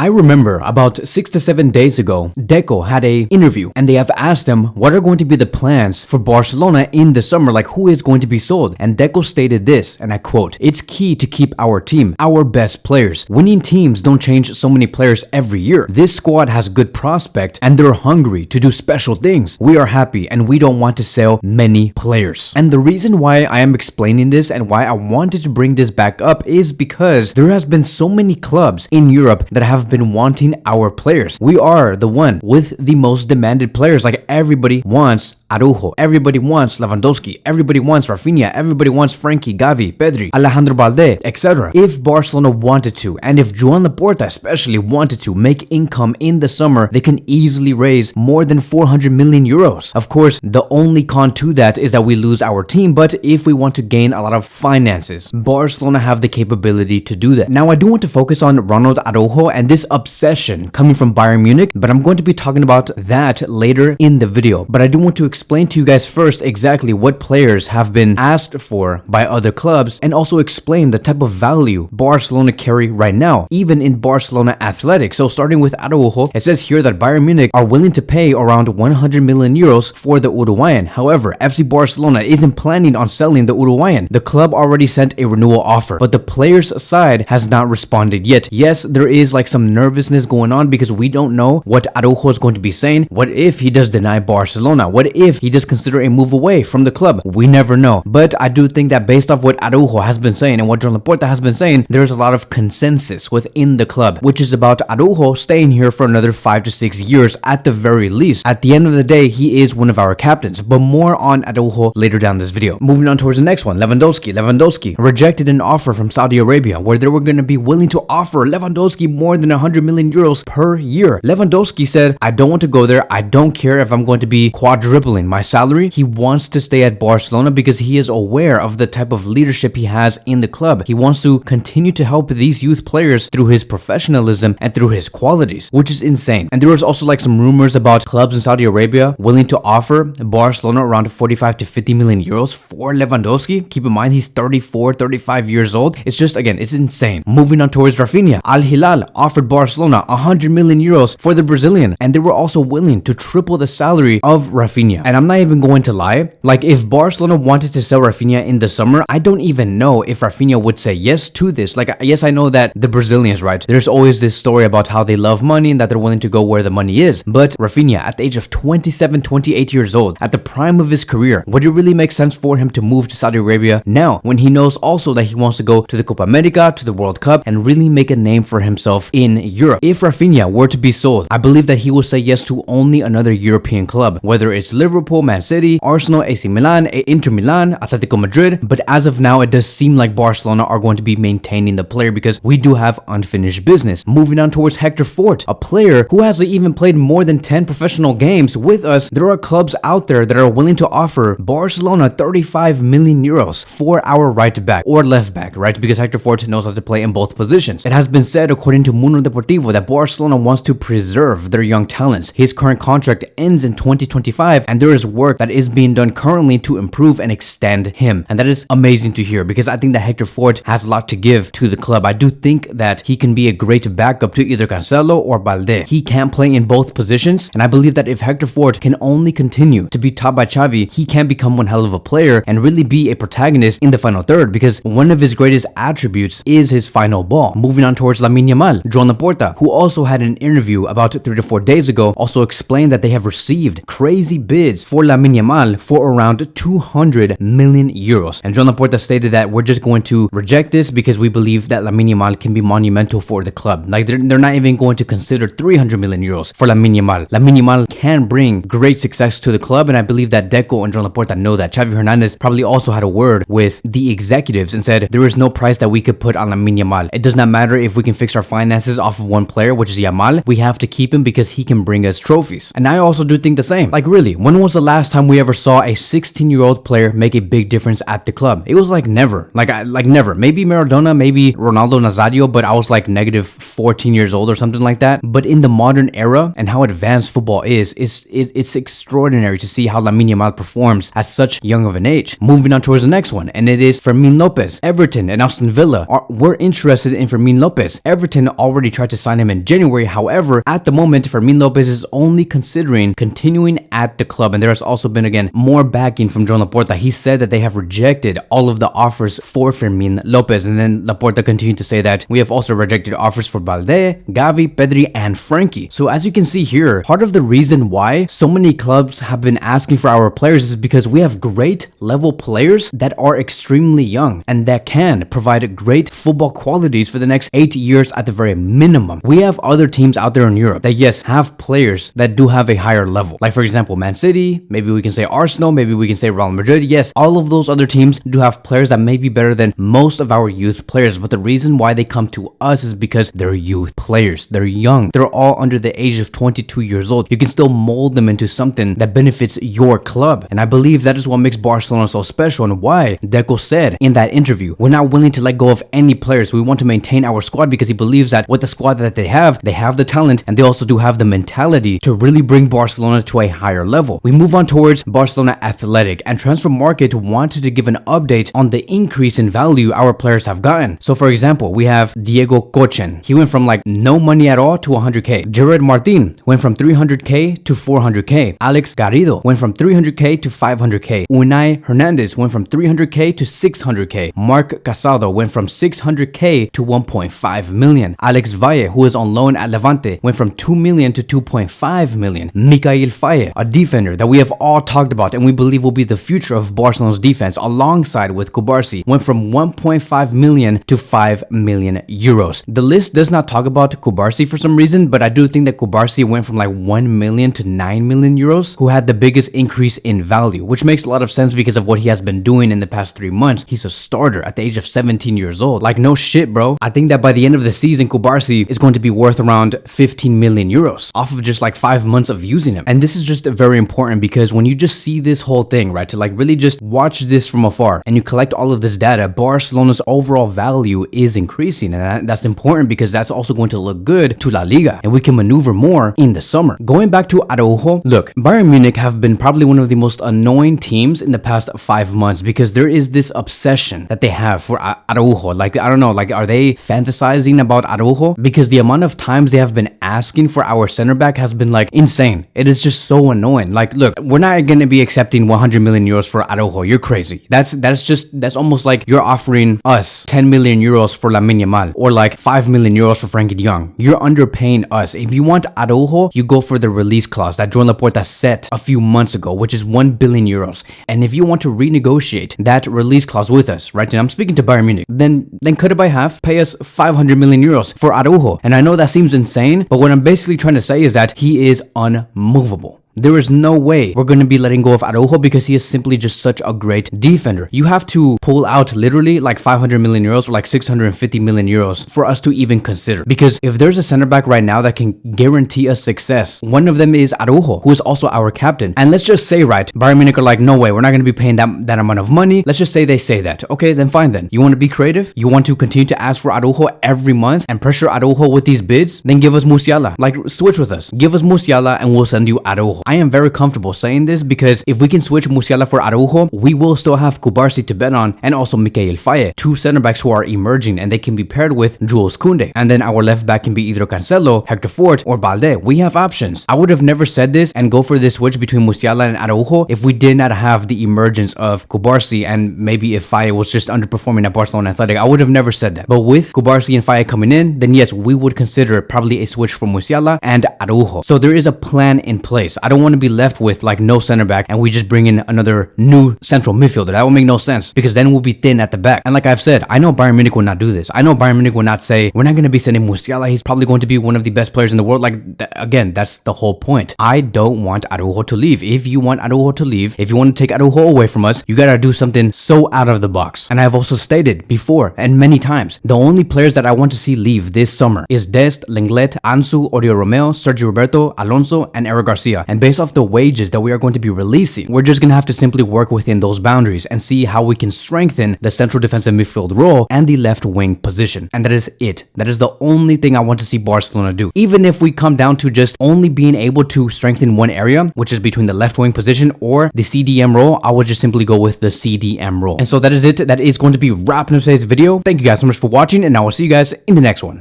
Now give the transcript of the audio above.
I remember about 6 to 7 days ago, Deco had a interview and they have asked him what are going to be the plans for Barcelona in the summer, like who is going to be sold. And Deco stated this, and I quote, "It's key to keep our team, our best players. Winning teams don't change so many players every year. This squad has good prospect and they're hungry to do special things. We are happy and we don't want to sell many players." And the reason why I am explaining this and why I wanted to bring this back up is because there has been so many clubs in Europe that have been wanting our players. We are the one with the most demanded players. Like everybody wants Araujo, everybody wants Lewandowski, everybody wants Rafinha, everybody wants Frankie, Gavi, Pedri, Alejandro Balde, etc. If Barcelona wanted to, and if Joan Laporta especially wanted to make income in the summer, they can easily raise more than 400 million euros. Of course, the only con to that is that we lose our team, but if we want to gain a lot of finances, Barcelona have the capability to do that. Now, I do want to focus on Ronald Araujo and this obsession coming from Bayern Munich, but I'm going to be talking about that later in the video. But I do want to explain to you guys first exactly what players have been asked for by other clubs and also explain the type of value Barcelona carry right now, even in Barcelona Athletics. So starting with Araujo, it says here that Bayern Munich are willing to pay around 100 million euros for the Uruguayan. However, FC Barcelona isn't planning on selling the Uruguayan. The club already sent a renewal offer, but the player's side has not responded yet. Yes, there is like some nervousness going on because we don't know what Araujo is going to be saying. What if he does deny Barcelona? What if he just consider a move away from the club? We never know. But I do think that based off what Araujo has been saying and what Joan Laporta has been saying, there's a lot of consensus within the club, which is about Araujo staying here for another 5 to 6 years at the very least. At the end of the day, he is one of our captains, but more on Araujo later down this video. Moving on towards the next one, Lewandowski rejected an offer from Saudi Arabia where they were going to be willing to offer Lewandowski more than 100 million euros per year. Lewandowski said, "I don't want to go there. I don't care if I'm going to be quadrupling my salary." He wants to stay at Barcelona because he is aware of the type of leadership he has in the club. He wants to continue to help these youth players through his professionalism and through his qualities, which is insane. And there was also like some rumors about clubs in Saudi Arabia willing to offer Barcelona around 45 to 50 million euros for Lewandowski. Keep in mind, he's 34, 35 years old. It's just, again, it's insane. Moving on towards Rafinha, Al Hilal offered Barcelona 100 million euros for the Brazilian, and they were also willing to triple the salary of Rafinha. And I'm not even going to lie, like if Barcelona wanted to sell Rafinha in the summer, I don't even know if Rafinha would say yes to this. Like, yes, I know that the Brazilians, right? There's always this story about how they love money and that they're willing to go where the money is. But Rafinha, at the age of 27, 28 years old, at the prime of his career, would it really make sense for him to move to Saudi Arabia now when he knows also that he wants to go to the Copa America, to the World Cup, and really make a name for himself in Europe? If Rafinha were to be sold, I believe that he will say yes to only another European club, whether it's Liverpool, Man City, Arsenal, AC Milan, Inter Milan, Atletico Madrid. But as of now, it does seem like Barcelona are going to be maintaining the player because we do have unfinished business. Moving on towards Hector Fort, a player who has even played more than 10 professional games with us. There are clubs out there that are willing to offer Barcelona 35 million euros for our right back or left back, right? Because Hector Fort knows how to play in both positions. It has been said, according to Mundo Deportivo, that Barcelona wants to preserve their young talents. His current contract ends in 2025, and there is work that is being done currently to improve and extend him. And that is amazing to hear because I think that Hector Fort has a lot to give to the club. I do think that he can be a great backup to either Cancelo or Balde. He can play in both positions, and I believe that if Hector Fort can only continue to be taught by Xavi, he can become one hell of a player and really be a protagonist in the final third because one of his greatest attributes is his final ball. Moving on towards Lamine Yamal, Joan Laporta, who also had an interview about 3 to 4 days ago, also explained that they have received crazy bids for Lamine Yamal for around 200 million euros. And Joan Laporta stated that we're just going to reject this because we believe that Lamine Yamal can be monumental for the club. Like they're not even going to consider 300 million euros for Lamine Yamal. Lamine Yamal can bring great success to the club, and I believe that Deco and Joan Laporta know that. Xavi Hernandez probably also had a word with the executives and said there is no price that we could put on Lamine Yamal. It does not matter if we can fix our finances off of one player, which is Yamal. We have to keep him because he can bring us trophies. And I also do think the same. Like really, when was the last time we ever saw a 16-year-old player make a big difference at the club? It was like never. Like never. Maybe Maradona, maybe Ronaldo Nazario, but I was like negative 14 years old or something like that. But in the modern era and how advanced football is, it's extraordinary to see how Lamine Yamal performs at such young of an age. Moving on towards the next one, and it is Fermin Lopez. Everton and Aston Villa were interested in Fermin Lopez. Everton already tried to sign him in January. However, at the moment, Fermin Lopez is only considering continuing at the club, and there has also been, again, more backing from Joan Laporta. He said that they have rejected all of the offers for Fermin Lopez, and then Laporta continued to say that we have also rejected offers for Balde, Gavi, Pedri, and Frankie. So as you can see here, part of the reason why so many clubs have been asking for our players is because we have great level players that are extremely young and that can provide great football qualities for the next 8 years at the very minimum. We have other teams out there in Europe that, yes, have players that do have a higher level. Like, for example, Man City, maybe we can say Arsenal, maybe we can say Real Madrid. Yes, all of those other teams do have players that may be better than most of our youth players, but the reason why they come to us is because they're youth players. They're young. They're all under the age of 22 years old. You can still mold them into something that benefits your club. And I believe that is what makes Barcelona so special and why Deco said in that interview, we're not willing to let go of any players. We want to maintain our squad because he believes that with the squad that they have the talent, and they also do have the mentality to really bring Barcelona to a higher level. We move on towards Barcelona Athletic, and Transfer Market wanted to give an update on the increase in value our players have gotten. So for example, we have Diego Cochen. He went from like no money at all to 100k. Gerard Martin went from 300k to 400k. Alex Garrido went from 300k to 500k. Unai Hernandez went from 300k to 600k. Marc Casado went from 600k to 1.5 million. Alex Valle, who is on loan at Levante, went from 2 million to 2.5 million. Mikael Faye, a defender that we have all talked about and we believe will be the future of Barcelona's defense alongside with Kubarsi, went from 1.5 million to 5 million euros. The list does not talk about Kubarsi for some reason, but I do think that Kubarsi went from like 1 million to 9 million euros, who had the biggest increase in value, which makes a lot of sense because of what he has been doing in the past 3 months. He's a starter at the age of 17 years old. Like, no shit, bro. I think that by the end of the season, Kubarsi is going to be worth around 15 million euros off of just like 5 months of using him. And this is just very important because when you just see this whole thing, right, to like really just watch this from afar and you collect all of this data, Barcelona's overall value is increasing, and that's important because that's also going to look good to La Liga and we can maneuver more in the summer. Going back to Araujo, look, Bayern Munich have been probably one of the most annoying teams in the past 5 months because there is this obsession that they have for Araujo. Like, I don't know, like, are they fantasizing about Araujo? Because the amount of times they have been asking for our center back has been like insane. It is just so annoying. Like, look, we're not going to be accepting 100 million euros for Araujo. You're crazy. That's almost like you're offering us 10 million euros for Lamine Yamal or like 5 million euros for Frankie de Jong. You're underpaying us. If you want Araujo, you go for the release clause that Joan Laporta set a few months ago, which is 1 billion euros. And if you want to renegotiate that release clause with us, right, and I'm speaking to Bayern Munich, then cut it by half, pay us 500 million euros for Araujo. And I know that seems insane, but what I'm basically trying to say is that he is unmovable. There is no way we're going to be letting go of Araujo because he is simply just such a great defender. You have to pull out literally like 500 million euros or like 650 million euros for us to even consider. Because if there's a center back right now that can guarantee us success, one of them is Araujo, who is also our captain. And let's just say, right, Bayern Munich are like, no way, we're not going to be paying that amount of money. Let's just say they say that. Okay, then fine then. You want to be creative? You want to continue to ask for Araujo every month and pressure Araujo with these bids? Then give us Musiala. Like, switch with us. Give us Musiala and we'll send you Araujo. I am very comfortable saying this because if we can switch Musiala for Araujo, we will still have Kubarsi to bet on and also Mikael Faye, two center backs who are emerging and they can be paired with Jules Koundé. And then our left back can be either Cancelo, Hector Fort, or Balde. We have options. I would have never said this and go for this switch between Musiala and Araujo if we did not have the emergence of Kubarsi and maybe if Faye was just underperforming at Barcelona Athletic. I would have never said that. But with Kubarsi and Faye coming in, then yes, we would consider probably a switch for Musiala and Araujo. So there is a plan in place. I don't want to be left with like no center back and we just bring in another new central midfielder. That would make no sense because then we'll be thin at the back. And like I've said, I know Bayern Munich will not do this. I know Bayern Munich will not say, we're not going to be sending Musiala. He's probably going to be one of the best players in the world. Like, again, that's the whole point. I don't want Araujo to leave. If you want Araujo to leave, if you want to take Araujo away from us, you got to do something so out of the box. And I've also stated before and many times, the only players that I want to see leave this summer is Dest, Lenglet, Ansu, Oriol Romeo, Sergio Roberto, Alonso, and Eric Garcia. And based off the wages that we are going to be releasing, we're just going to have to simply work within those boundaries and see how we can strengthen the central defensive midfield role and the left wing position. And that is it. That is the only thing I want to see Barcelona do. Even if we come down to just only being able to strengthen one area, which is between the left wing position or the CDM role, I would just simply go with the CDM role. And so that is it. That is going to be wrapping up today's video. Thank you guys so much for watching, and I will see you guys in the next one.